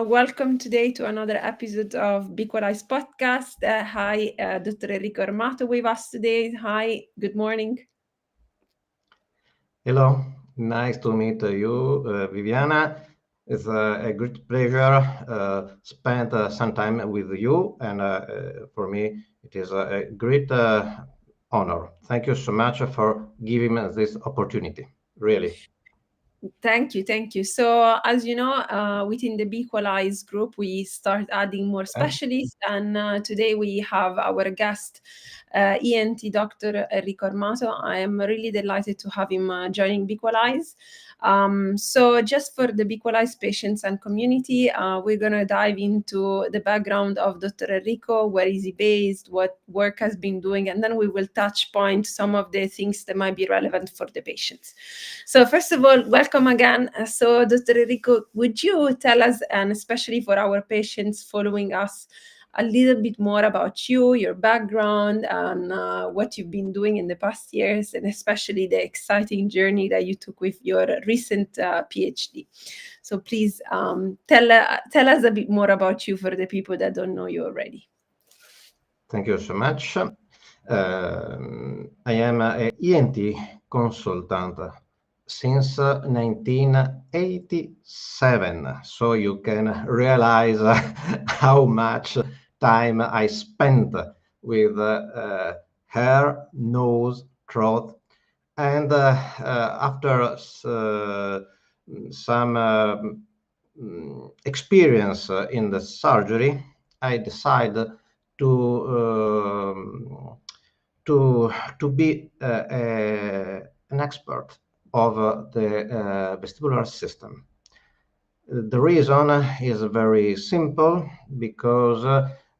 Welcome today to another episode of BEqualise podcast. Hi, Dr. Enrico Armato with us today. Hi, good morning. Hello, nice to meet you, Viviana. It's a great pleasure spend some time with you, and for me it is a great honor. Thank you so much for giving me this opportunity. Really. Thank you. So, as you know, within the BEqualise group, we start adding more specialists, and today we have our guest, ENT Dr. Enrico Armato. I am really delighted to have him joining BEqualise. So, just for the BEqualise patients and community, we're going to dive into the background of Dr. Enrico, where is he based, what work has been doing, and then we will touch point some of the things that might be relevant for the patients. So, first of all, welcome again. So, Dr. Enrico, would you tell us, and especially for our patients following us, a little bit more about you, your background, and what you've been doing in the past years, and especially the exciting journey that you took with your recent PhD. So please tell us a bit more about you for the people that don't know you already. Thank you so much. I am a ENT consultant since 1987, so you can realize how much time I spent with hair, nose, throat, and after some experience in the surgery, I decided to be an expert of the vestibular system. The reason is very simple, because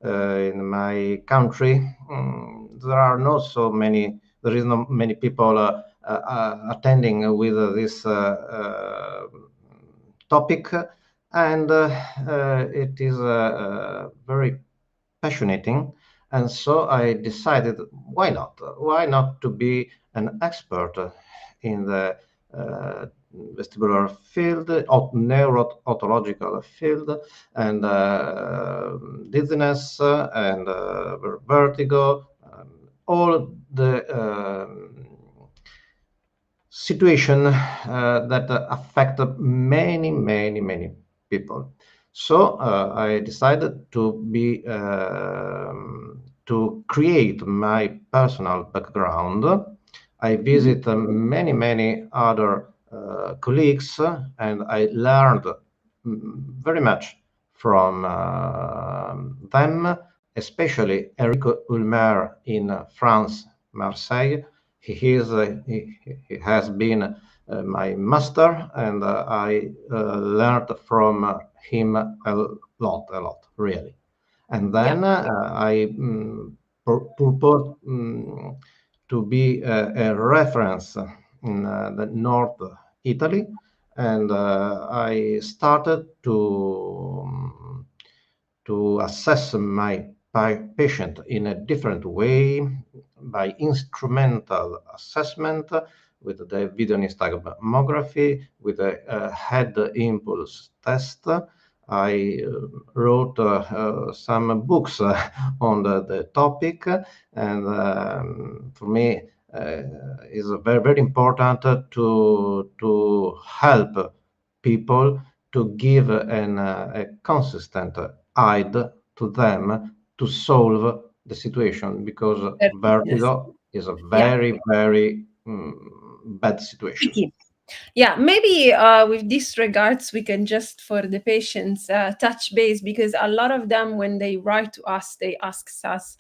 in my country there is not many people attending with this topic, and it is very passionating. And so I decided, why not to be an expert in the vestibular field, neuro-otological field, and dizziness and vertigo, all the situation that affect many people. So I decided to create my personal background. I visit many other colleagues, and I learned very much from them, especially Enrico Ulmer in France, Marseille. He has been my master, and I learned from him a lot, really. And then I purpose to be a reference in the North Italy, and I started to assess my patient in a different way, by instrumental assessment with the video nystagmography, with a head impulse test. I wrote some books on the topic, and for me is very important to help people, to give a consistent aid to them to solve the situation, because vertigo is a very bad situation. Tricky. Yeah, maybe with these regards, we can just, for the patients, touch base, because a lot of them, when they write to us, they ask us,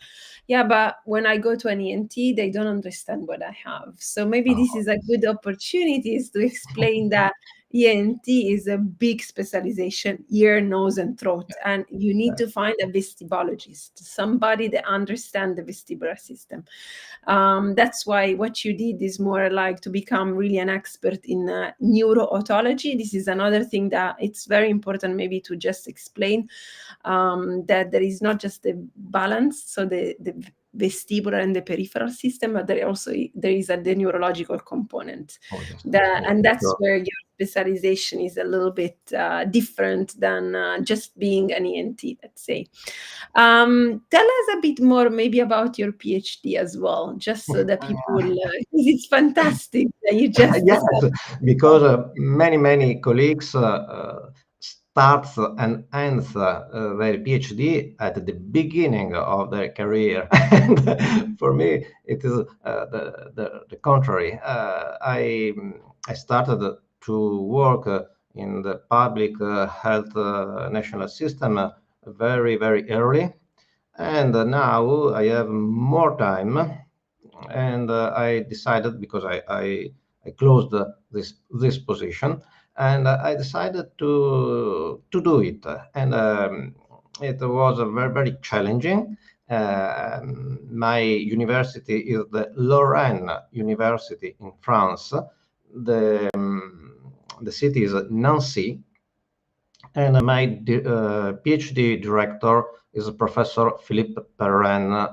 yeah, but when I go to an ENT, they don't understand what I have. So maybe this is a good opportunity to explain that ENT is a big specialization, ear, nose, and throat, and you need to find a vestibologist, somebody that understands the vestibular system. That's why what you did is more like to become really an expert in neuro-otology. This is another thing that it's very important maybe to just explain, that there is not just the balance, so the vestibular and the peripheral system, but there is the neurological component. Oh, yes. And that's Sure. where your specialization is a little bit different than just being an ENT, let's say. Tell us a bit more maybe about your PhD as well, just so that people will, 'cause it's fantastic that you just Yes, started. because many colleagues starts and ends their PhD at the beginning of their career, and for me it is the contrary. I started to work in the public health national system very early, and now I have more time, and I decided, because I closed this position, and I decided to do it, and it was very challenging. My university is the Lorraine University in France. The city is Nancy, and my PhD director is Professor Philippe Perrin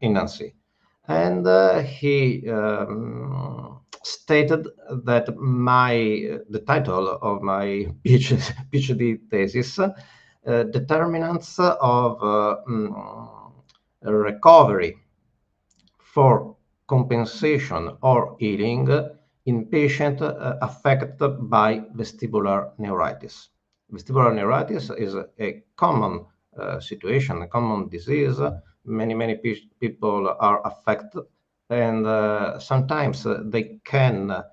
in Nancy. And he stated that the title of my PhD thesis, determinants of recovery for compensation or healing in patient affected by vestibular neuritis. Vestibular neuritis is a common situation, a common disease. Many people are affected, and sometimes they can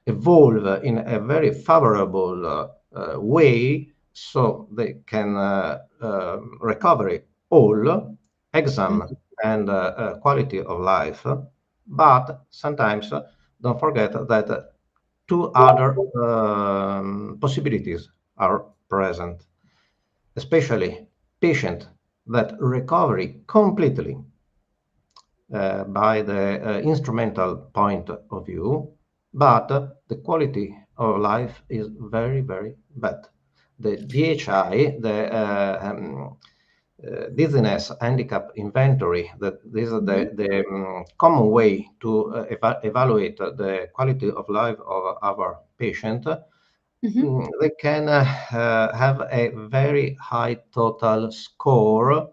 evolve in a very favorable way, so they can recover all exam Mhm. and quality of life. But sometimes don't forget that two other possibilities are present, especially patient that recover completely by the instrumental point of view, but the quality of life is very bad. The DHI, the dizziness handicap inventory, that this is Mhm. the common way to evaluate the quality of life of our patient. Mhm. They can have a very high total score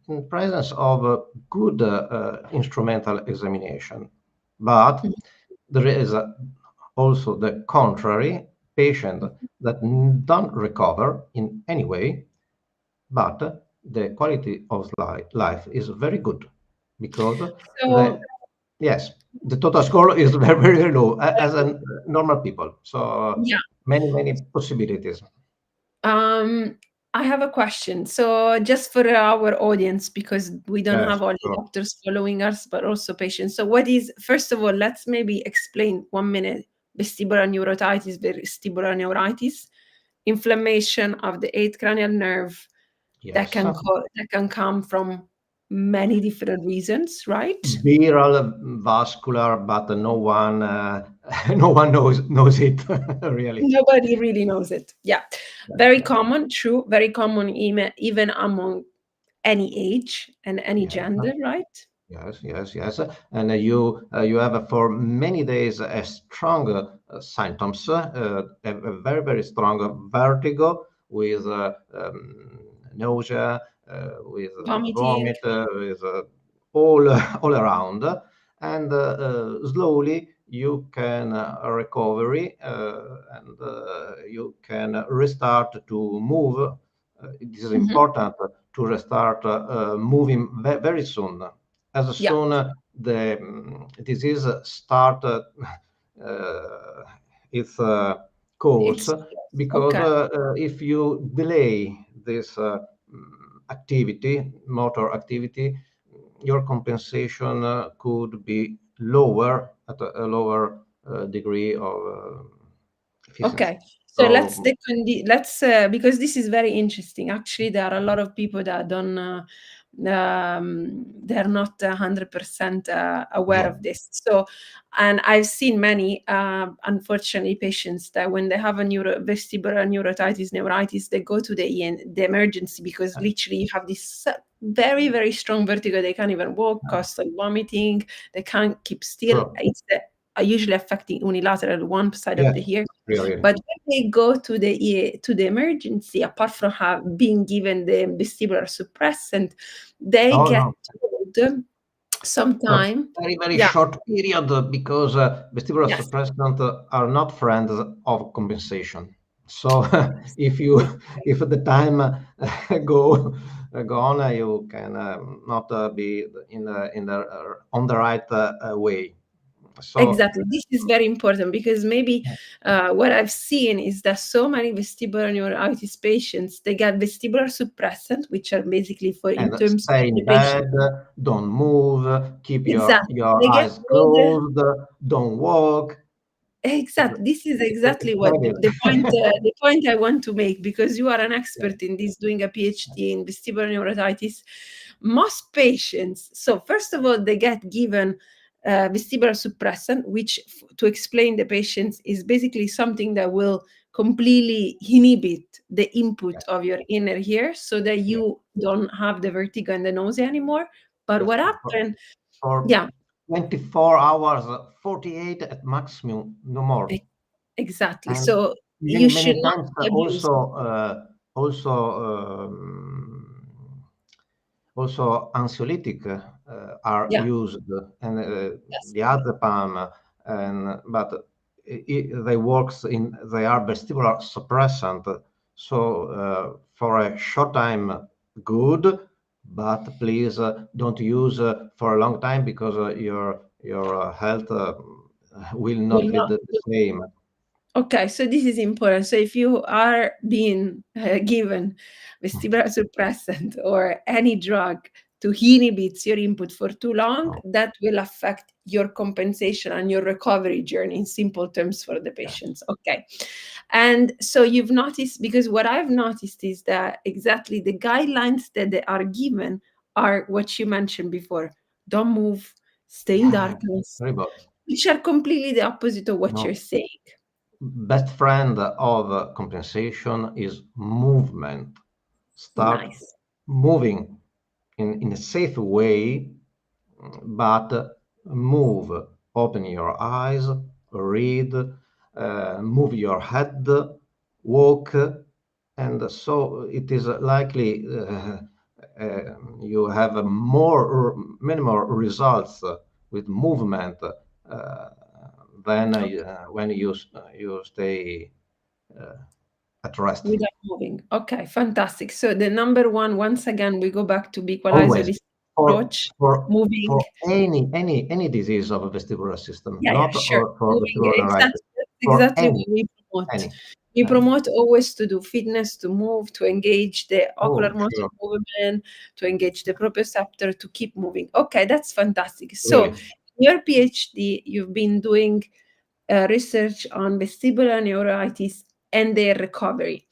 in presence of a good instrumental examination. But Mhm. there is also the contrary patient that don't recover in any way, but the quality of life is very good, because the So, yes, the total score is very low as a normal people. So yeah. many possibilities. Um, I have a question. So, just for our audience, because we don't Yes, have only sure. doctors following us, but also patients. So, what is, first of all, let's maybe explain 1 minute vestibular neurotitis, vestibular neuritis, inflammation of the eighth cranial nerve that Yes. that can come from many different reasons, right? Viral, vascular, but no one no one knows it really. Nobody really knows it. Yeah. Yes, Very yes, common, true, very common even among any age and any yes. gender, right? Yes. And you have for many days a strong symptoms, a very strong vertigo with nausea, with Vomiting. vomit, with all all around, and slowly you can recovery, and you can restart to move. It is Mhm. important to restart moving very soon, as Yeah. soon the disease start its course, It's because okay. if you delay this activity, motor activity, your compensation could be lower, at a lower degree of efficiency. Okay. So So let's because this is very interesting. Actually, there are a lot of people that don't they're not 100% aware Yeah. of this. So, and I've seen many, unfortunately, patients that when they have a vestibular neurotitis, neuritis, they go to the emergency because literally you have this very, very strong vertigo. They can't even walk, constant vomiting. They can't keep still. Sure. It's usually affecting unilateral one side of Yeah. the ear. Really. But when they go to the emergency, apart from being given the vestibular suppressant, they Oh get no. told A sometime, very, very yeah, short period because vestibular yes, suppressants are not friends of compensation. So if you if the time go gone, you can not be in the on the right way. So exactly. This is very important because maybe what I've seen is that so many vestibular neuritis patients, they get vestibular suppressant, which are basically for in and terms of stay the in patient. bed, don't move, keep Exactly. your They get eyes told. closed, don't walk. Exactly. This is It's exactly what heavy. the point I want to make, because you are an Yeah. expert in this, doing a PhD in vestibular neuritis. Most patients, so first of all, they get given vestibular suppressant, which, to explain the patients, is basically something that will completely inhibit the input Yes. of your inner ear, so that Yeah. you don't have the vertigo and the nausea anymore. But Yes. what happened? For Yeah, 24 hours, 48 at maximum, no more. e- exactly. And So many, you should many not times abuse. also also anxiolytic are Yeah, used and yes. diazepam and but they works in they are vestibular suppressant so for a short time good but please don't use for a long time because your health will not Will be not. the same. Okay, so this is important. So if you are being given vestibular suppressant or any drug to inhibit your input for too long, Oh, that will affect your compensation and your recovery journey, in simple terms, for the yes. patients. Okay. And so you've noticed, because what I've noticed is that exactly the guidelines that they are given are what you mentioned before. Don't move, stay in Yeah, darkness, terrible. which are completely the opposite of what you're No. saying. Best friend of compensation is movement. Start Nice. moving in a safe way, but move. Open your eyes, read, move your head, walk, and so it is likely you have many more results with movement than when you stay uh, at rest. Without moving. Okay, fantastic. So the number one, once again, we go back to BEqualise Always holistic for approach, for moving. for any disease of the vestibular system, Yeah, yeah, not sure. or for Moving. vestibular neuritis, Exactly. That's for exactly what we promote. any. We Uh, promote always to do fitness, to move, to engage the ocular oh, motor sure, movement, to engage the proprioceptor, to keep moving. Okay, that's fantastic. So, really. in your PhD, you've been doing research on vestibular neuritis and their recovery.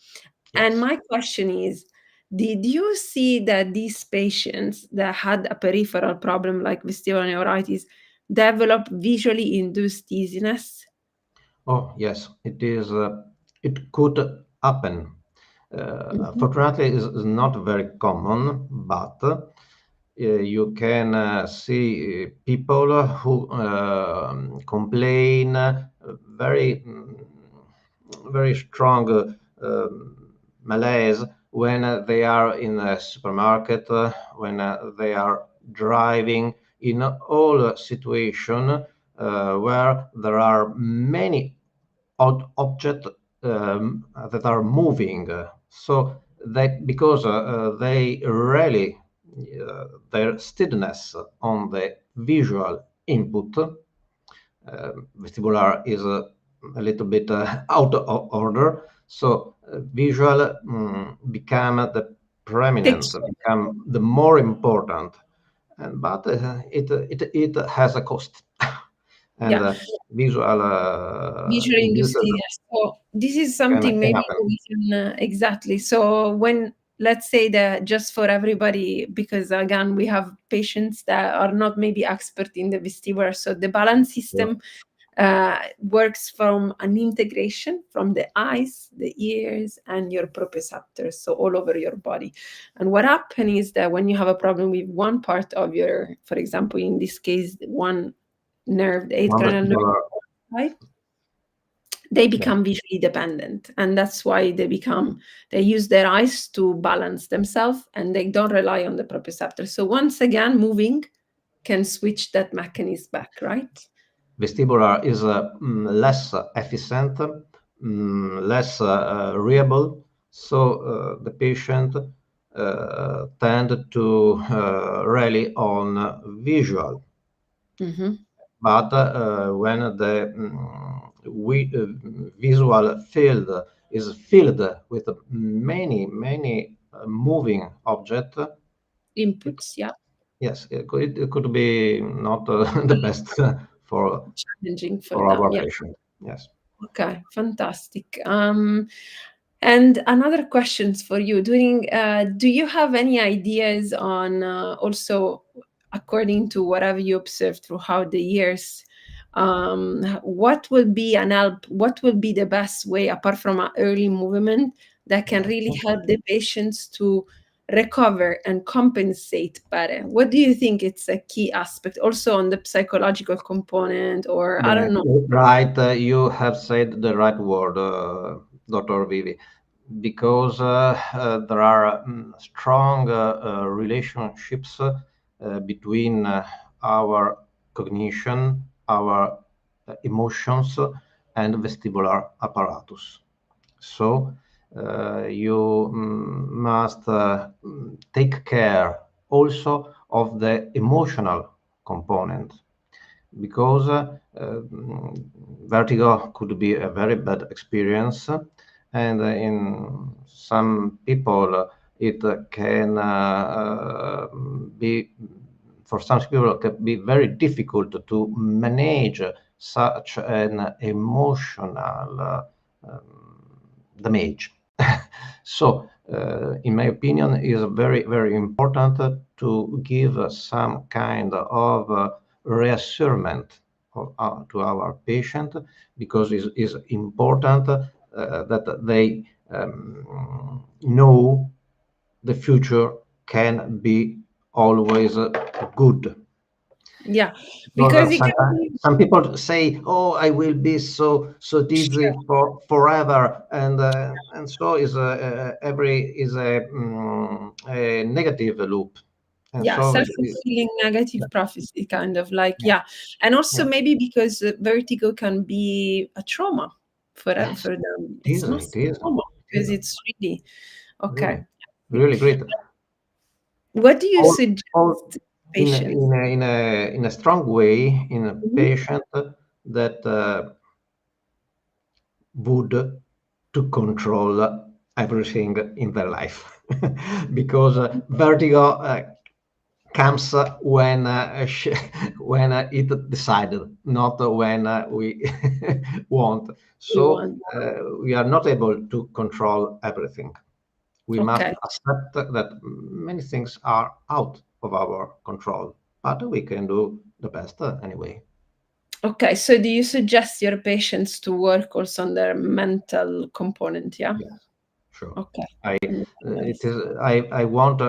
And Yes. my question is, did you see that these patients that had a peripheral problem like vestibular neuritis develop visually induced dizziness? Oh, yes, it is. It could happen. Mhm. Fortunately, is not very common, but you can see people who complain very very strong malaise when they are in a supermarket, when they are driving, in all situation where there are many odd objects that are moving. So that because they really their steadiness on the visual input, vestibular is a little bit out of order. So visual become the preeminent, Picture. become the more important. And but it has a cost, and Yeah. visual Visual induced induced dizziness. So this is can something maybe happen. we can exactly. So when let's say that just for everybody, because again, we have patients that are not maybe expert in the vestibular. So the balance Yeah. system works from an integration from the eyes, the ears, and your proprioceptors, so all over your body. And what happens is that when you have a problem with one part of your, for example, in this case, one nerve, the eighth One cranial nerve, vestibular. right, they Yeah. become visually dependent, and that's why they use their eyes to balance themselves, and they don't rely on the proprioceptor. So once again, moving can switch that mechanism back, right? Vestibular is less efficient, less reliable, so the patient tend to rely on visual. Mm-hmm. But when the visual field is filled with many moving objects, it, Inputs, yeah. yes, it could be not the best for Challenging for for them, our yeah. patient. Yes. Okay, fantastic. And another questions for you. Do you have any ideas on also, according to whatever you observed throughout the years, what will be an help? What will be the best way, apart from an early movement, that can really help the patients to recover and compensate better? What do you think it's a key aspect, also on the psychological component, or I Yeah, don't know? right. You have said the right word, Dr. Vivi, because there are strong relationships between our cognition, our emotions, and vestibular apparatus. So you must take care also of the emotional component because vertigo could be a very bad experience, and in some people it can be for some people it can be very difficult to manage such an emotional damage. So, in my opinion, is very important to give some kind of reassurance to our patient because it is important that they know the future can be always good. Yeah, Because because it can sometimes be, some people say, "Oh, I will be so sure. dizzy for forever," and so is a negative loop, and Yeah, so self-fulfilling negative yeah, prophecy, kind of like, yeah, yeah. And also yeah. maybe because vertigo can be a trauma Yes, for them. it It's is. not It is. trauma It because is it's really okay. really, really great. What do you All suggest in patients? in a strong way in a Mhm. patient that would to control everything in their life because vertigo comes when when it decided, not when we want. We So want. we are not able to control everything. We must Okay. accept that many things are out of our control, but we can do the best anyway. Okay. So do you suggest your patients to work also on their mental component? Yeah. Yes, sure. Okay. It Nice. is. I want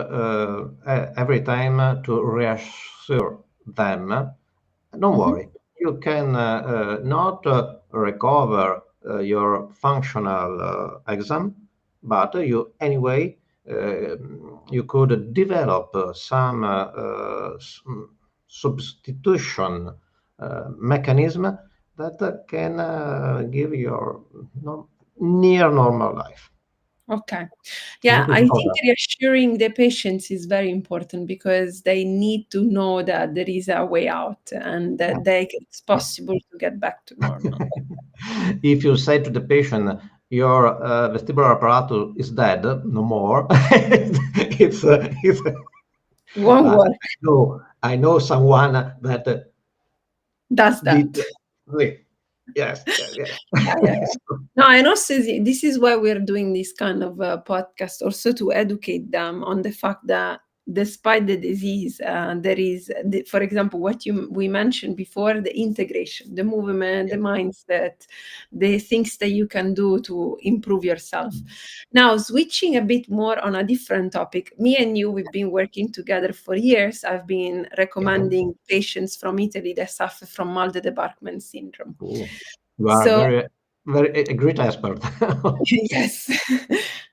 every time to reassure them. Don't Mhm. worry. You can not recover your functional exam, but you anyway uh, you could develop some substitution mechanism that can give your near normal life. Okay. This Yeah, is I think important. reassuring the patients is very important because they need to know that there is a way out and Yeah. that it's Yeah. possible to get back to normal. If you say to the patient, your vestibular apparatus is dead, no more, it's Won't work. I know someone that Does did that. it. Yes, yeah, yeah. Yeah, yeah. No, and also this is why we're doing this kind of podcast, also to educate them on the fact that despite the disease, there is, for example, what we mentioned before, the integration, the movement, the mindset, the things that you can do to improve yourself. Now, switching a bit more on a different topic, me and you, we've been working together for years. I've been Yeah. recommending patients from Italy that suffer from mal debarkment syndrome. Cool. You are So very, very a great expert. yes.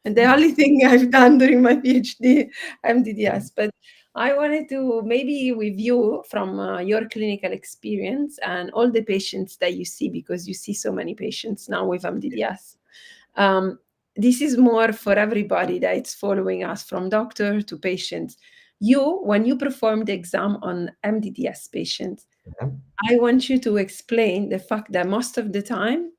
And the only thing I've done during my PhD, Yeah, MDDS. But I wanted to maybe with you from your clinical experience and all the patients that you see, because you see so many patients now with MDDS. Um, this is more for everybody that it's following us from doctor to patients. You, when you perform the exam on MDDS patients, yeah, I want you to explain the fact that most of the time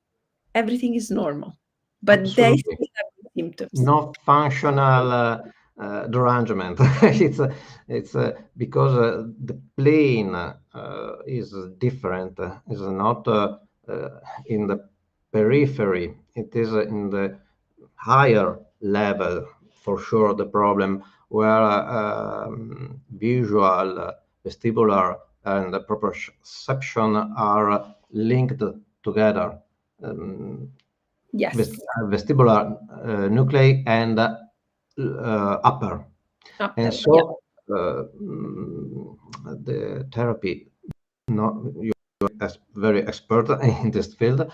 everything is normal, but they absolutely. still have the symptoms. No functional derangement. It's because the plane is different. Is not in the periphery. It is in the higher level for sure. The problem where visual, vestibular, and the proprioception are linked together. Um, Yes, vestibular nuclei and upper. And after, yeah. so the therapy, not you as very expert in this field,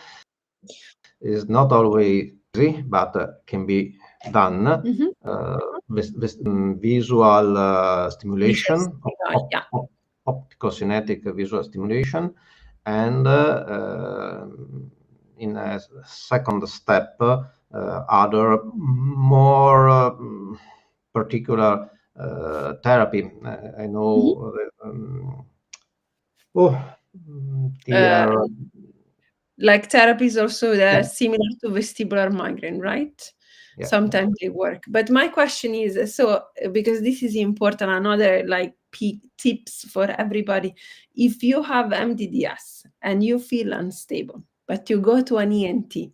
is not always easy, but can be done. Mhm. Visual Visual stimulation, stimuli, yeah. opticokinetic visual stimulation, and in a second step, other more particular therapy. I Mhm. know. Oh, Uh, dear. like therapies also that are Yeah, similar to vestibular migraine, right? yeah, yeah, Sometimes they work. But my question is, so because this is important, another like tips for everybody. If you have MDDS and you feel unstable, but you go to an ENT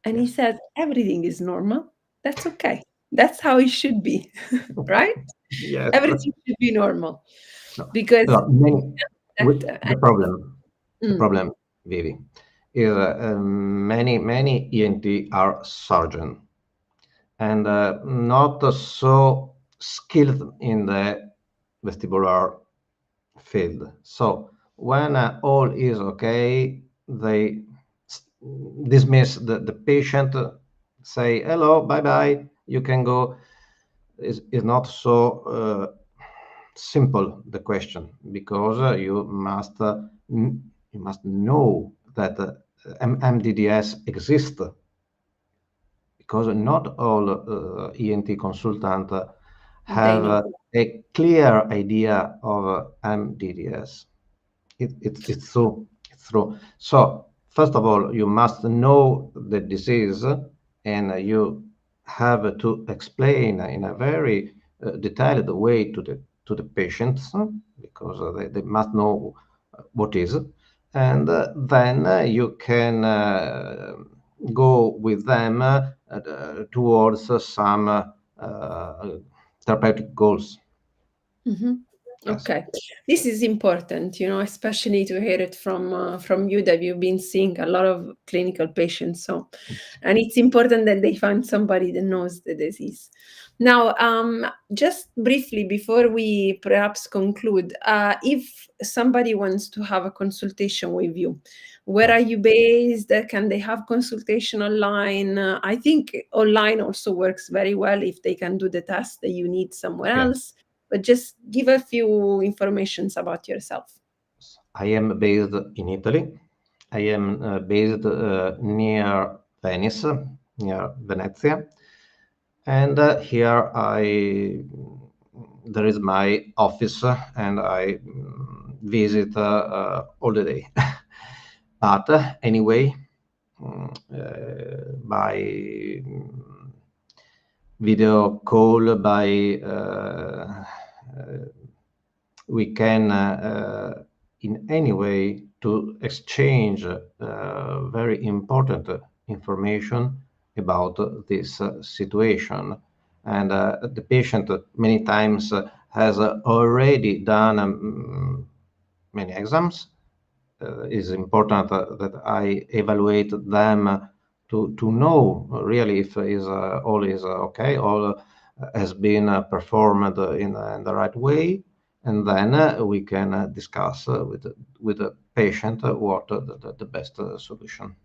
and he yes, says everything is normal, that's okay. That's how it should be, right? yes. Everything should be normal No, because no, that the mm, problem, Vivi, is many ENT are surgeon and not so skilled in the vestibular field. So when all is okay, they dismiss the patient, say hello, bye bye, you can go. Is not so simple the question because you must know that MDDS exists because not all ENT consultants they have know. a clear idea of MDDS. It's true. It's true. So first of all, you must know the disease, and you have to explain in a very detailed way to the patients because they must know what is, and then you can go with them towards some therapeutic goals. Mhm. Yes. Okay. This is important, especially to hear it from you that you've been seeing a lot of clinical patients. So, and it's important that they find somebody that knows the disease. Now, just briefly before we perhaps conclude, if somebody wants to have a consultation with you, where Yeah. are you based? Can they have consultation online? I think online also works very well if they can do the test that you need somewhere Yeah. else, but just give a few informations about yourself. I am based in Italy. I am based near Venice, near Venezia, and here I there is my office, and I visit all the day. But anyway, by video call, by we can in any way to exchange very important information about this situation. And the patient many times has already done many exams. Is important that I evaluate them to know really if is all is okay, all has been performed in the right way, and then we can discuss with the patient what the best solution.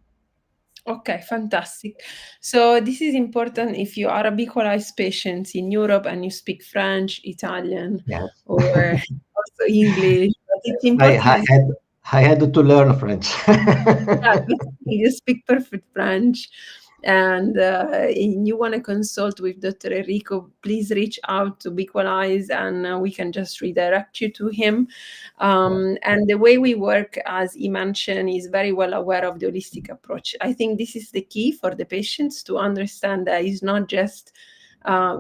Okay, fantastic. So this is important if you are a BEqualise patient in Europe and you speak French, Italian, Yes. or also English. But it's I, important I as had I had to learn French. yeah, you speak perfect French, and you want to consult with Dr. Enrico, please reach out to BEqualise, and we can just redirect you to him. Yes, And the way we work, as he mentioned, is very well aware of the holistic approach. I think this is the key for the patients to understand that it's not just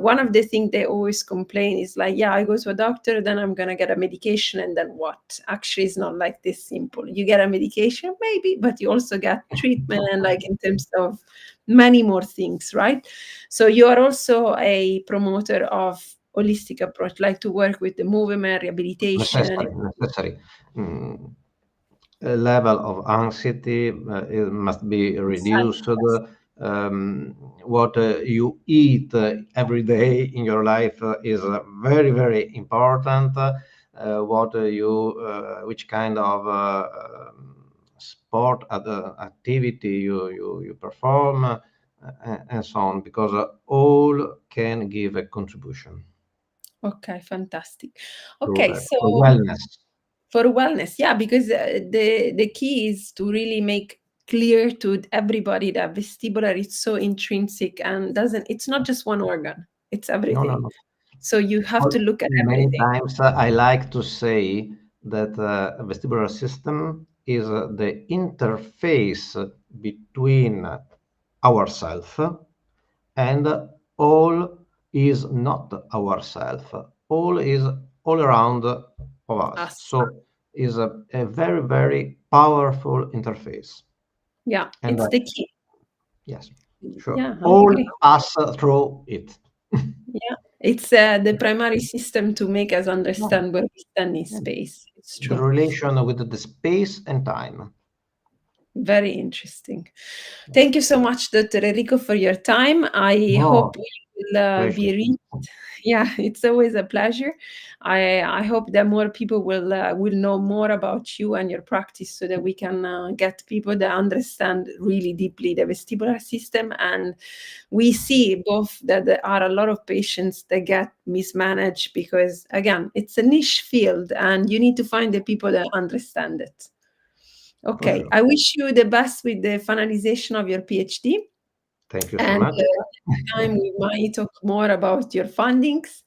one of the things they always complain is like, yeah, I go to a doctor, then I'm gonna get a medication, and then what? Actually, it's not like this simple. You get a medication, maybe, but you also get treatment, like in terms of many more things, right? So you are also a promoter of holistic approach, like to work with the movement, rehabilitation. necessary. Mm, a level of anxiety it must be reduced. Exactly. What you eat every day in your life is very, very important. What which kind of sport activity you perform, and so on, because all can give a contribution Okay, fantastic. to Okay, so wellness. for wellness, yeah, because the key is to really make clear to everybody that vestibular is so intrinsic and doesn't it's not just one organ, it's No, no, everything. no. So you have to look at Many everything. times I like to say that vestibular system is the interface between ourself and all is not ourself. All is all around of us. Us. So is a very, very powerful interface. Yeah, And it's the key. yes, sure. Yeah, I All agree. pass through it. Yeah, it's the primary system to make us Yeah, understand where we stand in yeah. space. It's The true. relation with the space and time. Very interesting. Thank you so much, Dr. Enrico, for your time. I hope No, we will pleasure. be reached. Yeah, it's always a pleasure. I hope that more people will know more about you and your practice, so that we can get people that understand really deeply the vestibular system. And we see both that there are a lot of patients that get mismanaged because, again, it's a niche field, and you need to find the people that understand it. For Okay, sure. I wish you the best with the finalization of your PhD, Thank you so and much. next time we might talk more about your findings.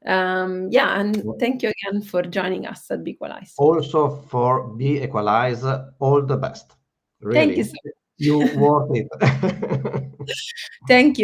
Yeah, and thank you again for joining us at BEqualise. Also for BEqualise, all the best. Thank you Really, so you much. worth it. Thank you.